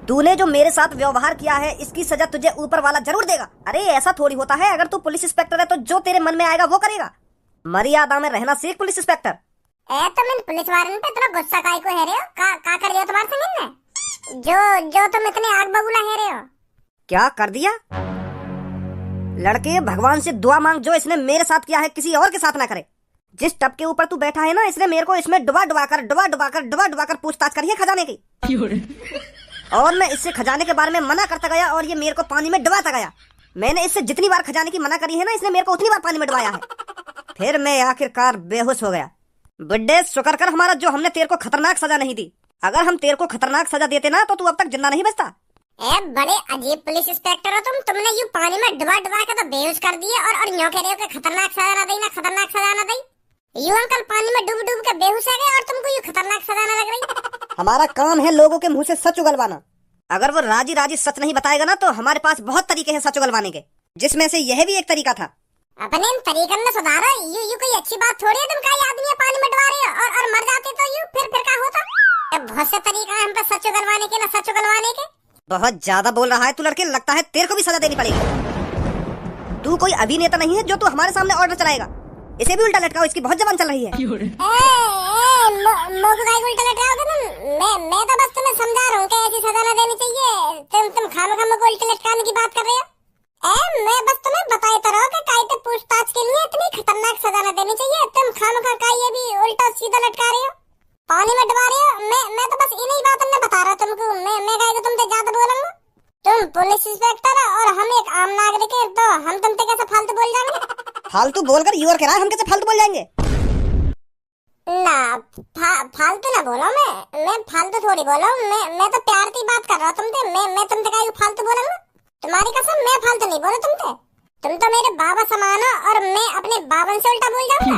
तूने जो मेरे साथ व्यवहार किया है इसकी सजा तुझे ऊपर वाला जरूर देगा। अरे ऐसा थोड़ी होता है, अगर तू पुलिस इंस्पेक्टर है तो जो तेरे मन में आएगा वो करेगा। मर्यादा में रहना सीख पुलिस इंस्पेक्टर। तुम इन पुलिस वालों पे इतना गुस्सा काहे को है रहे हो? का कर दिया तुम्हारे संग ने? जो तुम इतने आग बबूला है रहे हो? क्या कर दिया? लड़के भगवान से दुआ मांग, जो इसने मेरे साथ किया है किसी और के साथ ना करे। जिस टब के ऊपर तू बैठा है ना, इसने मेरे को इसमें डुबा डुबा कर पूछताछ करी है खजाने की। और मैं इससे खजाने के बारे में मना करता गया और ये मेरे को पानी में डुबाता गया। मैंने इससे जितनी बार खजाने की मना करी है ना, इसने मेरे को उतनी बार पानी में डुबाया है। फिर मैं आखिरकार बेहोश हो गया। बुड्ढे शुक्र कर हमारा जो हमने तेरे को खतरनाक सजा नहीं दी। अगर हम तेरे को खतरनाक सजा देते ना तो तू अब तक जिंदा नहीं बचता। बड़े अजीब पुलिस इंस्पेक्टर हो तुमने यूं पानी में डुबा के तो बेहोश कर दिए और यूं कह रहे हो कि खतरनाक सजा ना दी, ना खतरनाक सजा ना दी। यूं अंकल पानी में डूब के बेहोश हो गए और तुमको यूं खतरनाक सजा ना लग रही? हमारा काम है लोगों के मुंह से सच उगलवाना। अगर वो राजी राजी सच नहीं बताएगा ना तो हमारे पास बहुत तरीके हैं सच उगलवाने के, जिसमें से यह भी एक तरीका था। अपने इन तरीकन में सुधारो। यू कोई अच्छी बात थोड़ी है तुम कई आदमी पानी में डुबा रहे हो और मर जाते तो यूं फिर क्या होता? बहुत से तरीका है हम पे सच उगलवाने के, ना सच उगलवाने के। बहुत ज्यादा बोल रहा है तू लड़के, लगता है तेरे को भी सजा देनी पड़ेगी। तू कोई अभिनेता नहीं है जो तू हमारे सामने ऑर्डर चलाएगा। इसे भी उल्टा लटकाओ, इसकी बहुत जबान चल रही है। उल्टा लटकाओगे तुम? मैं तो बस तुम्हें समझा रहा हूँ कि ऐसी सजा ना देनी चाहिए। तुम खामखा को उल्टे लटकाने की बात कर रहे हो। मैं बस तुम्हें बताता रहा कि कायदे पूछताछ के लिए इतनी खतरनाक सजा ना देनी चाहिए। तुम खामखा का ये भी उल्टा सीधा लटका रहे हो, पानी में डुबा रहे हो। मैं तो बस इन्हीं बातों में बता रहा तुमको। मैं कहेगा तुमसे ज्यादा बोलूंगा? तुम पुलिस इंस्पेक्टर और हम एक आम नागरिक है, तो हम तुमसे कैसे फालतू बोल जाएंगे? फालतू बोलकर यूर कह रहा है, हम कैसे फालतू बोल जाएंगे? ना फालतू ना बोलो। मैं फालतू थोड़ी बोलो। मैं तो प्यार की बात कर रहा हूँ तुमसे। मैं तुमसे कहीं फालतू बोलूंगा? तुम्हारी कसम मैं फालतू नहीं बोला तुमसे। तुम तो मेरे बाबा समान हो और मैं अपने बाबा से उल्टा बोल जाऊंगा?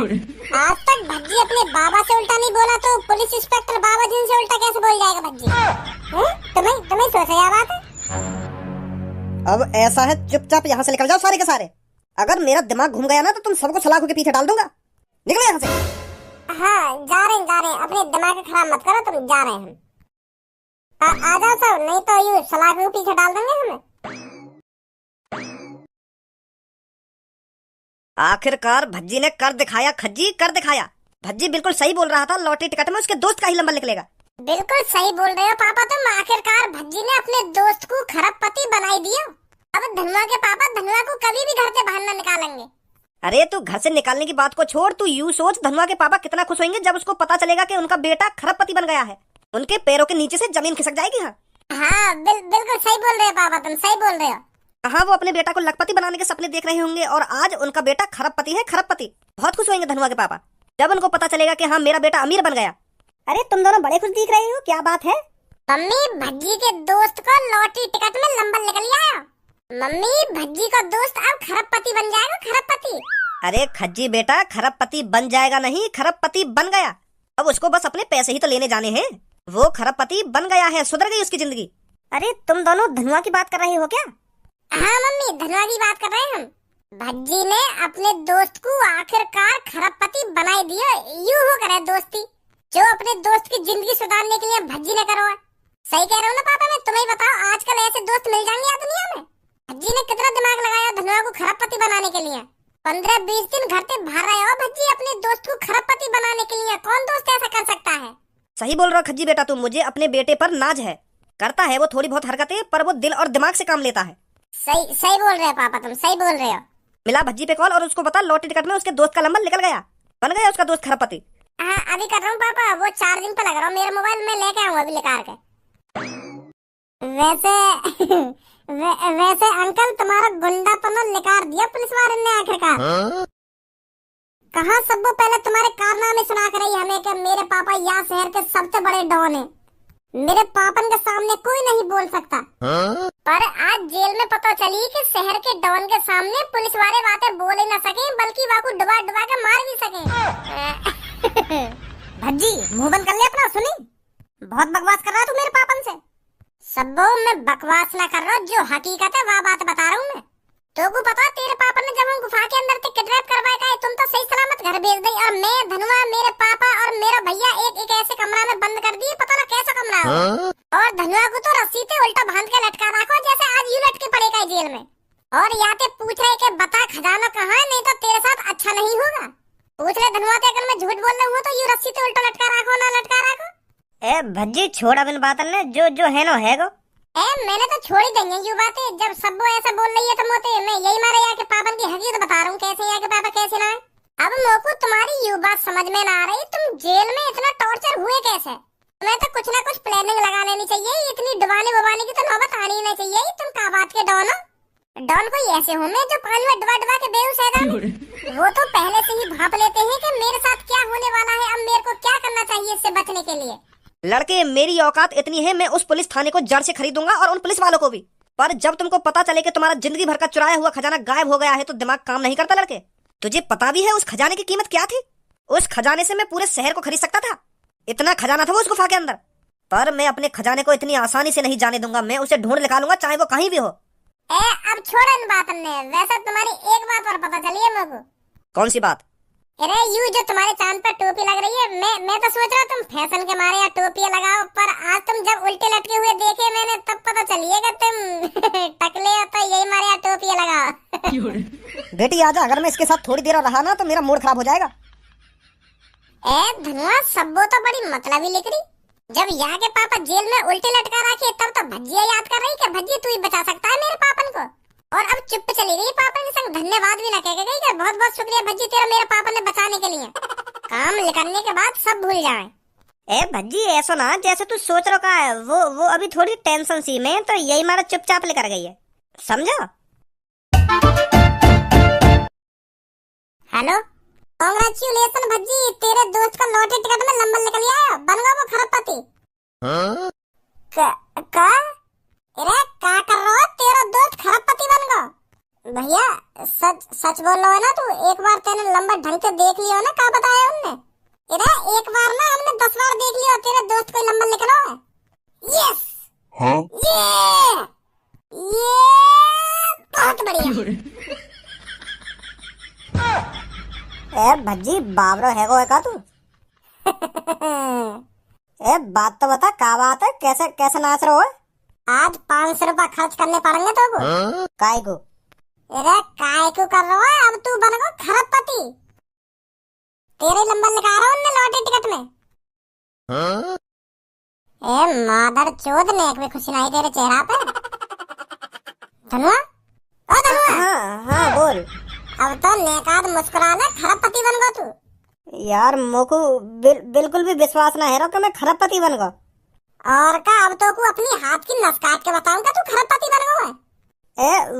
आज तक भज्जी अपने बाबा से उल्टा नहीं बोला तो पुलिस इंस्पेक्टर बाबा जी से उल्टा कैसे बोल जाएगा भज्जी? तुम्हें सोचा बात है? अब ऐसा है, चुपचाप यहाँ से निकल जाओ सारे के सारे। अगर मेरा दिमाग घूम गया ना तो तुम सबको सलाखों के पीछे डाल दूंगा। निकलो यहाँ से। हाँ जा रहे हैं। अपने दिमाग खराब मत करो, तुम जा रहे हैं। आ जाओ सब, नहीं तो यूं सलाखों के पीछे डाल देंगे हमें। आखिरकार भज्जी ने कर दिखाया, खज्जी कर दिखाया। भज्जी बिल्कुल सही बोल रहा था, लॉटरी टिकट में उसके दोस्त का ही नंबर निकलेगा। बिल्कुल सही बोल रहे हो पापा तुम। आखिरकार भज्जी ने अपने दोस्त को खरबपति बनाई दिया। अब धनुआ के पापा धनुआ को कभी भी घर से बाहर न निकालेंगे। अरे तू घर से निकालने की बात को छोड़, तू यूं सोच धनुआ के पापा कितना खुश होंगे जब उसको पता चलेगा कि उनका बेटा खरबपति बन गया है। उनके पैरों के नीचे से जमीन खिसक जाएगी। हाँ बिल्कुल सही बोल रहे हो पापा तुम, सही बोल रहे हो। हाँ वो अपने बेटा को लखपति बनाने के सपने देख रहे होंगे और आज उनका बेटा खरबपति है। खरबपति बहुत खुश होंगे धनुआ के पापा जब उनको पता चलेगा कि हाँ मेरा बेटा अमीर बन गया। अरे तुम दोनों बड़े खुश दिख रहे हो, क्या बात है? मम्मी भज्जी के दोस्त को लॉटरी टिकट में नंबर निकल आया। मम्मी भज्जी का दोस्त अब खरबपति बन जाएगा, खरबपति। अरे खज्जी बेटा, खरबपति बन जाएगा नहीं, खरबपति बन गया। अब उसको बस अपने पैसे ही तो लेने जाने हैं। वो खरबपति बन गया है, सुधर गई उसकी जिंदगी। अरे तुम दोनों धनुआ की बात कर रहे हो क्या? हाँ मम्मी धनुआ की बात कर रहे हैं हम। भज्जी ने अपने दोस्त को आखिरकार खरबपति बनाई दिया। यूं हो करे दोस्ती जो अपने दोस्त की जिंदगी सुधारने के लिए भज्जी ने करो। सही कह रहा हूँ ना पापा? मैं तुम्हें बताओ आजकल ऐसे दोस्त मिल जाएंगे या दुनिया में? भज्जी ने कितना दिमाग लगाया धनुआ को खरबपति बनाने के लिए। 15-20 दिन घर से बाहर रहे हो भज्जी अपने दोस्त को खरबपति बनाने के लिए। कौन दोस्त ऐसा कर सकता है? सही बोल रहा हो खज्जी बेटा, तू मुझे अपने बेटे पर नाज है। करता है वो थोड़ी बहुत हरकतें, पर वो दिल और दिमाग से काम लेता है। सही बोल रहे हो पापा तुम, सही बोल रहे हो। मिला भज्जी पे कॉल और उसको बता लॉटरी टिकट में उसके दोस्त का नंबर निकल गया, बन गया उसका दोस्त खरबपति। हाँ अभी कर रहा हूँ पापा, वो चार्जिंग पे लग रहा हूँ। मेरा मोबाइल में लेके आऊंगा अभी निकाल के। वैसे अंकल तुम्हारा गुंडापना निकाल दिया पुलिस वाले ने आखिरकार। कहाँ सबको पहले तुम्हारे कारनामे सुना कर रही हमें कि मेरे पापा यहाँ शहर के सबसे बड़े डॉन हैं। मेरे पापन के सामने कोई नहीं बोल सकता। पर आज जेल में पता चली कि शहर के डॉन के सामने पुलिस वाले बातें बोल ही ना सके बल्कि वाको डुबा के मार भी सके। भज्जी मुंह बंद कर ले अपना, सुनी? बहुत बकवास कर रहा तू मेरे पापन से। सबो मैं बकवास ना कर रहा, जो हकीकत है वह बात बता रहा हूँ मैं। तो को पता तेरे पापा ने जब हम गुफा के अंदर से किडनैप करवाया तुम तो सही सलामत घर भेज दी और मैं धनुआ मेरे पापा और मेरा भैया एक ऐसे कमरा में बंद कर दिए। पता ना कैसा कमरा है। और धनुआ को तो रस्सी से उल्टा बांध के लटका रखो, जैसे आज यूं लटके पड़ेगा जेल में। और या ते पूछ रहे कि बता खजाना कहाँ है, नहीं तो तेरे साथ अच्छा नहीं होगा। पूछ ले धनुआ ते, अगर मैं झूठ बोल रहा हूँ तो यूं रस्सी से उल्टा लटका रखो ना लटका रखो। ए भज्जी छोड़ अब इन बातन ने, जो है नो है गो। मैंने तो छोड़ ही देंगे यूं बातें, जब सब वो ऐसा बोल रही है तो मोते मैं यही मारे यहाँ के पापन की हकीकत बता रहा हूँ, कैसे यहाँ के पापा कैसे ना है। अब मोको तुम्हारी यूं बात समझ में ना आ रही, तुम जेल में इतना टॉर्चर हुए कैसे? तुम्हें तो कुछ ना कुछ प्लानिंग लगा लेनी चाहिए, इतनी डुबाने बुबाने की तो नौबत आनी ही नहीं चाहिए। तुम का बात के डॉन हो? डॉन कोई ऐसे हो मैं जो पानी में डुबा डुबा के बेहोश है जाऊं? वो तो पहले से ही भाप लेते हैं कि मेरे साथ क्या होने वाला है, अब मेरे को क्या करना चाहिए इससे बचने के लिए। लड़के मेरी औकात इतनी है, मैं उस पुलिस थाने को जड़ से खरीदूंगा और उन पुलिस वालों को भी। पर जब तुमको पता चले कि तुम्हारा जिंदगी भर का चुराया हुआ खजाना गायब हो गया है तो दिमाग काम नहीं करता लड़के। तुझे पता भी है उस खजाने की कीमत क्या थी? उस खजाने से मैं पूरे शहर को खरीद सकता था, इतना खजाना था वो उस गुफा के अंदर। पर मैं अपने खजाने को इतनी आसानी से नहीं जाने दूंगा, मैं उसे ढूंढ निकालूंगा चाहे वो कहीं भी हो। अब छोड़ इन बातों ने, वैसे तुम्हारी एक बात और पता चली है मेरे को। कौन सी बात? अरे यू जो तुम्हारे चांद पर टोपी लग रही है, मैं तो सोच रहा तुम फैशन के मारे या टोपी लगाओ, पर आज तुम जब उल्टे लटके हुए देखे मैंने तब पता चली है कि तुम टकले हो तो यही मारे या टोपी लगाओ। बेटी आजा, अगर मैं इसके साथ थोड़ी देर रहा ना तो मेरा मूड खराब हो जाएगा। धनुआ सब्बो तो बड़ी मतलबी लिख रही, जब यहाँ के पापा जेल में उल्टे लटका रखे तब तो भज्जिया याद कर रही कि भज्जी तू ही बचा सकता है मेरे पापन को। और अब चुप चली गई, पापन के संग धन्यवाद भी ना कह गई कि बहुत बहुत शुक्रिया भज्जी तेरा मेरे पापा ने बचाने के लिए। काम निकलने के बाद सब भूल जाए। ए भज्जी ऐसा ना जैसे तू सोच रखा है, वो अभी थोड़ी टेंशन सी में तो यही मारा चुपचाप लेकर गई है, समझा? हेलो, कांग्रेचुलेशन भज्जी, तेरे दोस्त का लॉटरी टिकट में नंबर निकल आया, बन गया वो खरबपति। का अरे क्या कर रहा हो, तेरा दोस्त खरबपति बन गया? भैया सच बोल रहा है ना तू? एक बार तेने नंबर ढंग से देख लिया ना, क्या बताया उनने? अरे एक बार ना हमने 10 बार देख लिया, तेरे दोस्त को नंबर निकला है। यस ये बहुत बढ़िया। ए भज्जी बाबरो है गो का तू? ए बात तो बता, क्या बात है, कैसे नाच रहे हो? आज 500 रुपया खर्च करने पड़ेंगे तो काय को? अरे काय को कर रहा है, अब तू बन गया खरबपति। तेरे नंबर निकाल रहा हूँ लॉटरी टिकट में। ए मादर चोद ने एक भी खुशी नहीं तेरे चेहरा पे। धनुआ, ओ धनुआ। हाँ बोल। अब तो नेकाद मुस्कुरा ले, खरबपति बन गया तू। यार मोको बिल्कुल भी विश्वास ना है रो कि मैं खरबपति बन गया। और का अब तो को अपनी हाथ की नस काट के बताऊंगा तू खरबपति बन गया है।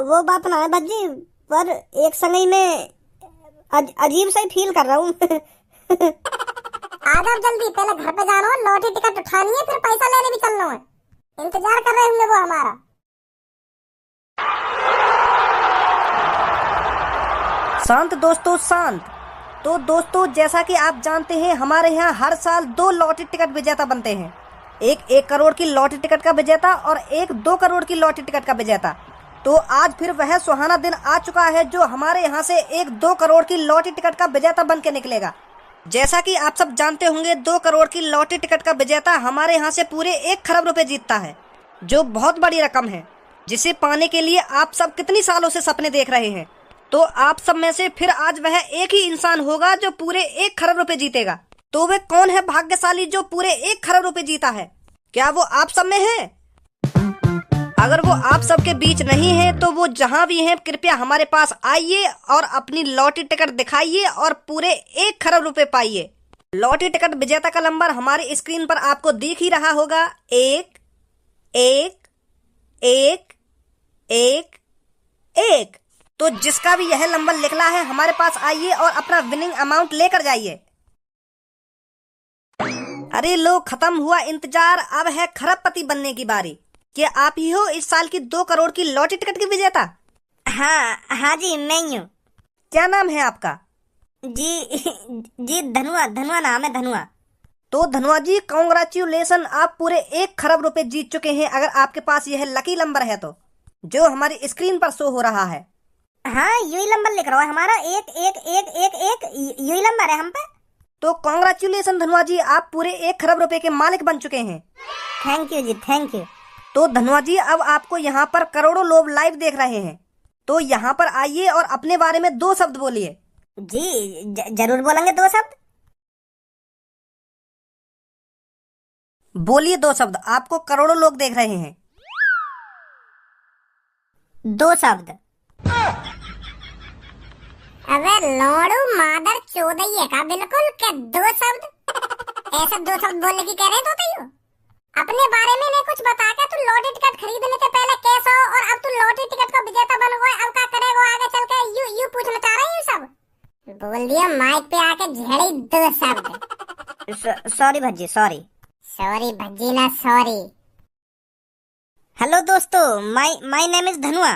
वो बात ना है भज्जी, पर एक समय में अजीब सा ही फील कर रहा हूँ। आ जाओ जल्दी, पहले घर पे जाना है, लॉटरी टिकट उठानी है, फिर पैसा लेने भी चलना है। इंतजार कर रहे होंगे वो हमारा। शांत दोस्तों शांत। तो दोस्तों जैसा कि आप जानते हैं हमारे यहाँ हर साल 2 लॉटरी टिकट विजेता बनते हैं, एक 1 करोड़ की लॉटरी टिकट का विजेता और एक 2 करोड़ की लॉटरी टिकट का विजेता। तो आज फिर वह सुहाना दिन आ चुका है जो हमारे यहाँ से एक 2 करोड़ की लॉटरी टिकट का विजेता बन के निकलेगा। जैसा कि आप सब जानते होंगे 2 करोड़ की लॉटरी टिकट का विजेता हमारे यहाँ से पूरे 1 खरब रुपए जीतता है, जो बहुत बड़ी रकम है, जिसे पाने के लिए आप सब कितनी सालों से सपने देख रहे हैं। तो आप सब में से फिर आज वह एक ही इंसान होगा जो पूरे 1 खरब रुपए जीतेगा। तो वह कौन है भाग्यशाली जो पूरे 1 खरब रुपए जीता है? क्या वो आप सब में है? अगर वो आप सबके बीच नहीं है तो वो जहां भी हैं कृपया हमारे पास आइए और अपनी लॉटरी टिकट दिखाइए और पूरे 1 खरब रुपए पाइए। लॉटरी टिकट विजेता का नंबर हमारी स्क्रीन पर आपको दिख ही रहा होगा, 1 1 1 1 1। तो जिसका भी यह नंबर निकला है हमारे पास आइए और अपना विनिंग अमाउंट लेकर जाइए। अरे लो, खत्म हुआ इंतजार, अब है खरबपति बनने की बारी। क्या आप ही हो इस साल की 2 करोड़ की लॉटरी टिकट की विजेता? हाँ जी मैं ही हूँ। क्या नाम है आपका? जी धनुआ नाम है, धनुआ। तो धनुआ जी कांग्रेचुलेशन, आप पूरे 1 खरब रुपए जीत चुके हैं अगर आपके पास यह लकी नंबर है तो, जो हमारी स्क्रीन पर शो हो रहा है। हाँ यही नंबर लिख रहा है हमारा, 1 1 1 1 1, यही नंबर है हम पे। तो कॉन्ग्रेचुलेसन धनुआ जी, आप पूरे 1 खरब रुपए के मालिक बन चुके हैं। Thank you ji, thank you. तो धनुआ जी, अब आपको यहाँ पर करोड़ों लोग लाइव देख रहे हैं, तो यहाँ पर आइए और अपने बारे में 2 शब्द बोलिए। जी जरूर बोलेंगे 2 शब्द। बोलिए 2 शब्द, आपको करोड़ों लोग देख रहे हैं। 2 शब्द। अबे लोड़ू मादर चोदइये का बिल्कुल के 2 शब्द। ऐसे 2 शब्द बोलने की कह रहे तो हो? अपने बारे में नहीं कुछ बता के तू लॉटरी टिकट खरीदने से पहले कैसा हो और अब तू लॉटरी टिकट का विजेता बन गया, अब क्या करेगा आगे चल के? यू पूछना चाह रहे हैं सब? बोल दिया माइक पे आके झेड़ी 2 शब्द। Sorry Bhajji, sorry. Sorry Bhajji ना सॉरी। हेलो दोस्तों, my name is Dhanua.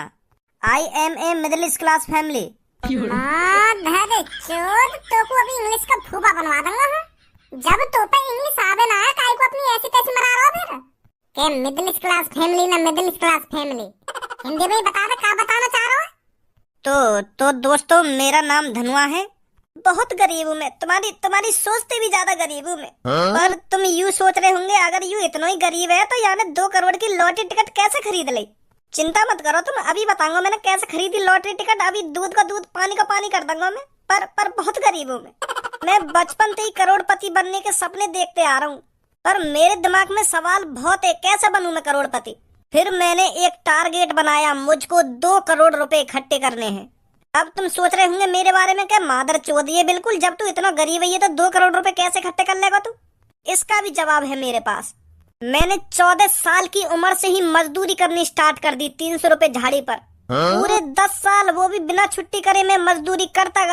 I am a middle class family. धरे चोद, तो को अभी इंग्लिश का फूफा बनवा दूंगा। जब तो पे इंग्लिश आवे ना है, काय को अपनी ऐसी तैसी मरा रहा फिर के मिडिल क्लास फैमिली ना मिडिल क्लास फैमिली। हिंदी में ही बता दे क्या बताना चाह रहा है। तो दोस्तों, मेरा नाम धनुआ है। बहुत गरीब हूँ मैं, तुम्हारी सोचते भी ज्यादा गरीब हूँ मैं। पर तुम यूँ सोच रहे होंगे, अगर यूँ इतना ही गरीब है तो यानी 2 करोड़ की लॉटरी टिकट कैसे खरीद ली? चिंता मत करो, तुम अभी बताऊंगा मैंने कैसे खरीदी लॉटरी टिकट। अभी दूध का दूध पानी का पानी कर दूंगा मैं। पर बहुत गरीब हूँ मैं बचपन से ही करोड़पति बनने के सपने देखते आ रहा हूँ, पर मेरे दिमाग में सवाल बहुत है, कैसे बनूं मैं करोड़पति? फिर मैंने एक टारगेट बनाया, मुझको 2 करोड़ रुपए इकट्ठे करने हैं। अब तुम सोच रहे होंगे मेरे बारे में, क्या मादर चोद ये बिल्कुल, जब तू इतना गरीब है तो 2 करोड़ रुपए कैसे इकट्ठे कर लेगा तू? इसका भी जवाब है मेरे पास। मैंने 14 साल की उम्र से ही मजदूरी करनी स्टार्ट कर दी, 300 रुपए झाड़ी पर। पूरे 10 साल, वो भी बिना छुट्टी करे मैं मजदूरी करता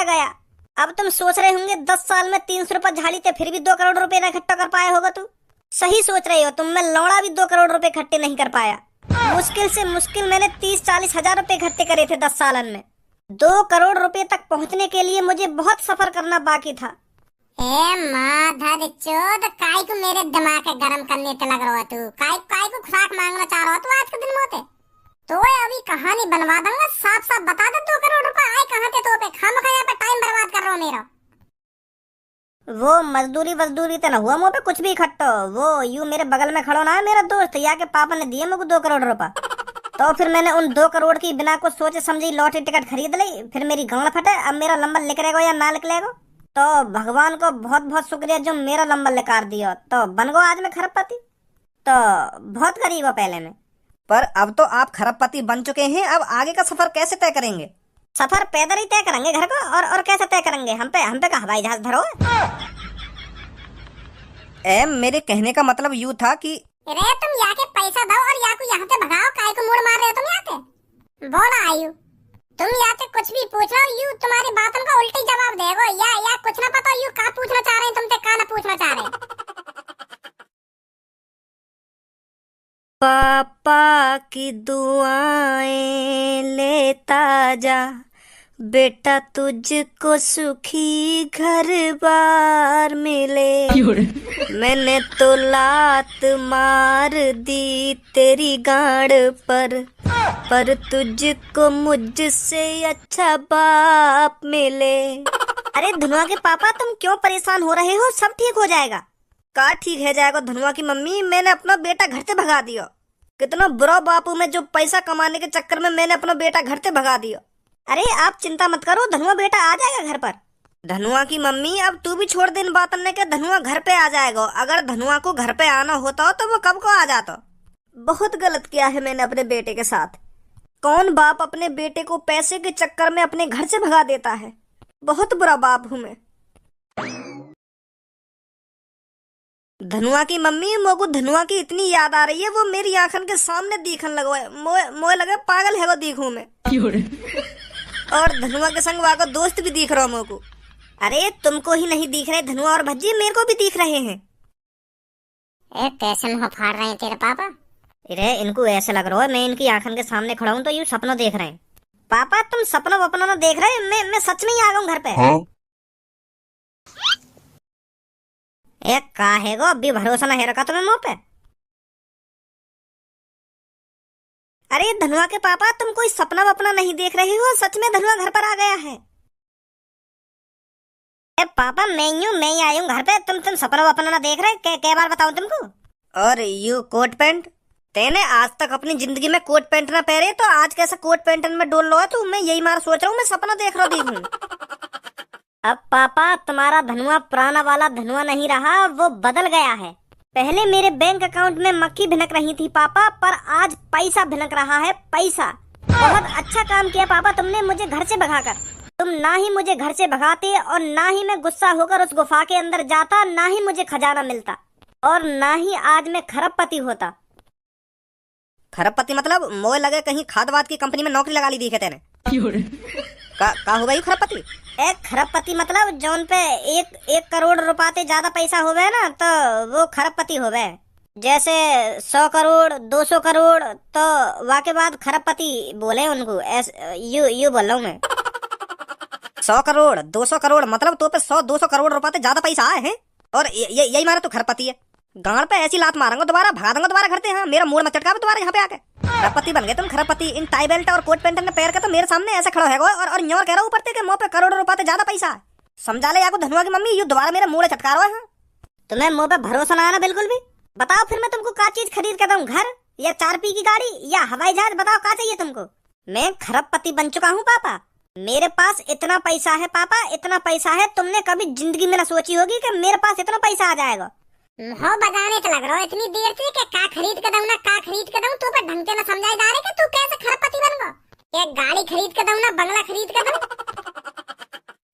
गया। अब तुम सोच रहे होंगे 10 साल में 300 रुपए झाड़ी थे, फिर भी 2 करोड़ रुपए इकट्ठा कर पाया होगा तू? सही सोच रहे हो तुम, मैं लौड़ा भी 2 करोड़ रुपए इकट्ठे नहीं कर पाया। मुश्किल से मुश्किल मैंने 30-40 हजार रुपए इकट्ठे करे थे 10 सालन में। 2 करोड़ रुपए तक पहुंचने के लिए मुझे बहुत सफर करना बाकी था। माधर चोद, काय को मेरे दिमाग के गरम करने पे लग रहा तू? काय को खुराक मांगना चाह रहा तू आज के दिन मोते? तो अभी कहानी बनवा दूंगा, साफ साफ बता दे 2 करोड़ रुपए आए कहाँ थे? तो पे खामखा यहाँ पे टाइम बर्बाद कर रहा हूँ मेरा। वो मजदूरी तो न हुआ मुँह पे कुछ भी इकट्ठा। वो यूं मेरे बगल में खड़ो ना है मेरा दोस्त, या के पापा ने दिए मुझे 2 करोड़ रुपए। तो फिर मैंने उन 2 करोड़ की बिना कुछ सोचे समझी लॉटरी टिकट खरीद ली। फिर मेरी गांड फटे, अब मेरा नंबर निकलेगा या ना निकलेगा? तो भगवान को बहुत बहुत शुक्रिया जो मेरा नंबर निकाल दिया, तो बन गो आज मैं खरबपति। तो बहुत गरीब हो पहले में, पर अब तो आप खरबपति बन चुके हैं। अब आगे का सफर कैसे तय करेंगे? सफर पैदल ही तय करेंगे घर को, और कैसे तय करेंगे? हम पे का हवाई जहाज धरो? मेरे कहने का मतलब यूँ था कि अरे तुम या के पैसा दो और या को यहाँ से भगाओ, काय को मुड़ मार रहे हो तुम यहाँ से? बोला आयु, तुम या से कुछ भी पूछ रहे हो, यू तुम्हारी बातों का उल्टी जवाब देगो। या कुछ ना पता, यू का पूछना चाह रहे हैं तुमसे, का ना पूछना चाह रहे हैं? पापा की दुआएं लेता जा बेटा, तुझको सुखी घर बार मिले। मैंने तो लात मार दी तेरी गाड़ पर तुझको मुझसे अच्छा बाप मिले। अरे धनुआ के पापा, तुम क्यों परेशान हो रहे हो? सब ठीक हो जाएगा। का ठीक है जाएगा धनुआ की मम्मी? मैंने अपना बेटा घर से भगा दिया। कितना बुरा बापू मैं, जो पैसा कमाने के चक्कर में मैंने अपना बेटा घर से भगा दिया। अरे आप चिंता मत करो, धनुआ बेटा आ जाएगा घर पर। धनुआ की मम्मी, अब तू भी छोड़ दिन बात करने के, धनुआ घर पे आ जाएगा। अगर धनुआ को घर पे आना होता तो वो कब को आ जाता। बहुत गलत किया है मैंने अपने बेटे के साथ। कौन बाप अपने बेटे को पैसे के चक्कर में अपने घर से भगा देता है? बहुत बुरा बाप हूँ मैं। धनुआ की मम्मी, मोको धनुआ की इतनी याद आ रही है, वो मेरी आंखन के सामने दिखन लगो है। मोए लगे पागल है वो दिखूं मैं। और धनुआ के संग वहाँ दोस्त भी दिख रहा हूँ मोको। अरे तुमको ही नहीं दिख रहे धनुआ और भज्जी, मेरे को भी दिख रहे हैं। कैसे मुँह फाड़ रहे हैं तेरे पापा? अरे इनको ऐसे लग रहा है मैं इनकी आंखन के सामने खड़ा हूँ तो ये सपना देख रहे हैं। पापा तुम सपना वपना ना देख रहे, मैं सच में ही आ गया हूँ घर पे। हाँ? एक का है गो, अभी भरोसा ना है रखा तुम्हें मुँह पे। अरे धनुआ के पापा, तुम कोई सपना वपना नहीं देख रहे हो, सच में धनुआ घर पर आ गया है। पापा मैं ही आई हूँ घर पे। तुम सपना वपना ना देख रहे? क्या बार बताऊं तुमको? और यू कोट पैंट, तेने आज तक अपनी जिंदगी में कोट पैंट ना पहने, तो आज कैसा कोट पैंट में डोल लो है तू? मैं यही मार सोच रहा हूँ, मैं सपना देख रहा हूँ। अब पापा तुम्हारा धनुआ पुराना वाला धनुआ नहीं रहा, वो बदल गया है। पहले मेरे बैंक अकाउंट में मक्खी भिनक रही थी पापा, पर आज पैसा भिनक रहा है, पैसा। बहुत अच्छा काम किया पापा तुमने मुझे घर से भगाकर। तुम ना ही मुझे घर से भगाते और ना ही मैं गुस्सा होकर उस गुफा के अंदर जाता, ना ही मुझे खजाना मिलता और ना ही आज मैं खरबपति होता। खरबपति मतलब मोए लगे कहीं खाद वाद की कंपनी में नौकरी लगा ली दी है तेने। का हो गई खरबपति? एक खरबपति मतलब जौन पे एक करोड़ रुपये ज्यादा पैसा होवे ना, तो वो खरबपति होवे। जैसे 100 करोड़ 200 करोड़, तो वाके बाद खरबपति बोले उनको। यू बोल रहा हूँ मैं। 100 करोड़ 200 करोड़ मतलब तो पे 100-200 करोड़ रुपए से ज्यादा पैसा आए हैं, और यही मारा तो खरबपति है। गांड पे ऐसी लात मारूंगा दोबारा, भगा दूंगा दोबारा घर से। हाँ, मेरा मूड मत चटका दोबारा यहाँ पे आके। खरबपति बन गए तुम, खरबपति। इन टाई बेल्ट और कोट पैंट ने पैर के तो मेरे सामने ऐसे खड़ा है और न्योर कह रहा हूँ ऊपर के मुंह पे करोड़ों रुपए से ज्यादा पैसा है। समझा ले याको धनुआ की मम्मी, यू दोबारा मेरे मुंह चटका रहा है। तुम्हें मुंह पे भरोसा ना आना बिल्कुल भी? बताओ फिर मैं तुमको क्या चीज खरीद के दूं, घर या 4P की गाड़ी या हवाई जहाज? बताओ क्या चाहिए तुमको? मैं खरबपति बन चुका हूँ पापा, मेरे पास इतना पैसा है पापा, इतना पैसा है तुमने कभी जिंदगी में ना सोची होगी कि मेरे पास इतना पैसा आ जाएगा। हो बजाने तो लग रहा हो इतनी देर से कि का खरीद के दूं ना का खरीद के दूं, तो पर ढंग से ना समझाई जा रही कि तू कैसे खरबपति बन गया। ये गाड़ी खरीद के दूं ना बंगला खरीद के दूं?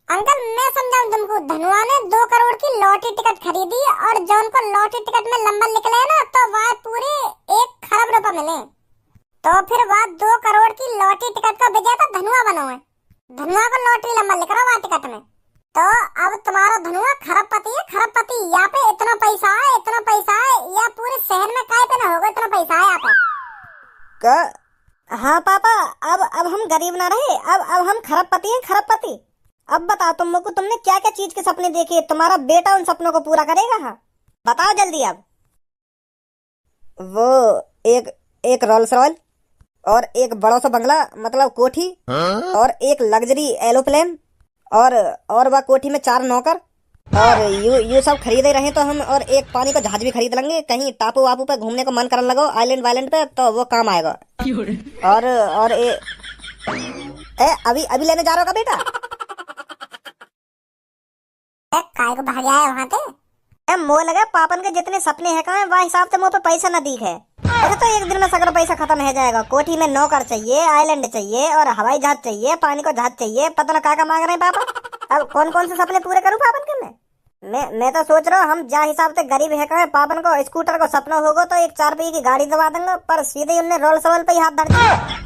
अंकल मैं समझाऊं तुमको, धनुआ ने 2 करोड़ की लॉटरी टिकट खरीदी और जौन को लॉटरी टिकट में नंबर निकले ना, तो वह पूरे 1 खरब रुपए मिले। तो फिर वह 2 करोड़ की लॉटरी टिकट का विजेता धनुआ बनो है। धनुआ को लॉटरी नंबर लिख रहा हुआ टिकट में, तो अब तुम्हारा धनुआ खरबपति है। खरबपति यहाँ पे इतना पैसा है, इतना पैसा है, या पूरे शहर में काय पे ना होगा इतना पैसा है यहाँ पे। हाँ पापा, अब हम गरीब ना रहे, अब हम खरबपति हैं, खरबपति। अब बताओ तुमको, तुमने क्या क्या चीज के सपने देखे? तुम्हारा बेटा उन सपनों को पूरा करेगा? हाँ बताओ जल्दी। अब वो एक रोल्स रॉयल और एक बड़ा सा बंगला मतलब कोठी, और एक लग्जरी एरोप्लेन, और वह कोठी में 4 नौकर, और यू सब खरीदे रहे तो हम, और एक पानी का जहाज भी खरीद लेंगे। कहीं टापू वापू पे घूमने को मन करने लगो, आइलैंड वाइलैंड पे, तो वो काम आएगा। और अभी लेने जा रहा होगा बेटा? काय को भाग गया है वहाँ पे? मोह लगा पापन के जितने सपने हैं कहाँ, वह हिसाब से मुँह पे पैसा न दिख है। अरे तो एक दिन में सगरा पैसा खत्म हो जाएगा। कोठी में नौकर चाहिए, आइलैंड चाहिए, और हवाई जहाज चाहिए, पानी को जहाज चाहिए, पता ना क्या मांग रहे हैं पापा। अब कौन कौन से सपने पूरे करूँ पापन के? मैं तो सोच रहा हूँ हम जहाँ हिसाब से गरीब है कहाँ, पापन को स्कूटर को सपना होगा तो एक 4 पहिए की गाड़ी दबा देंगे, पर सीधे उन्हें रोल्स रॉयल पे ही हाथ धर दिया।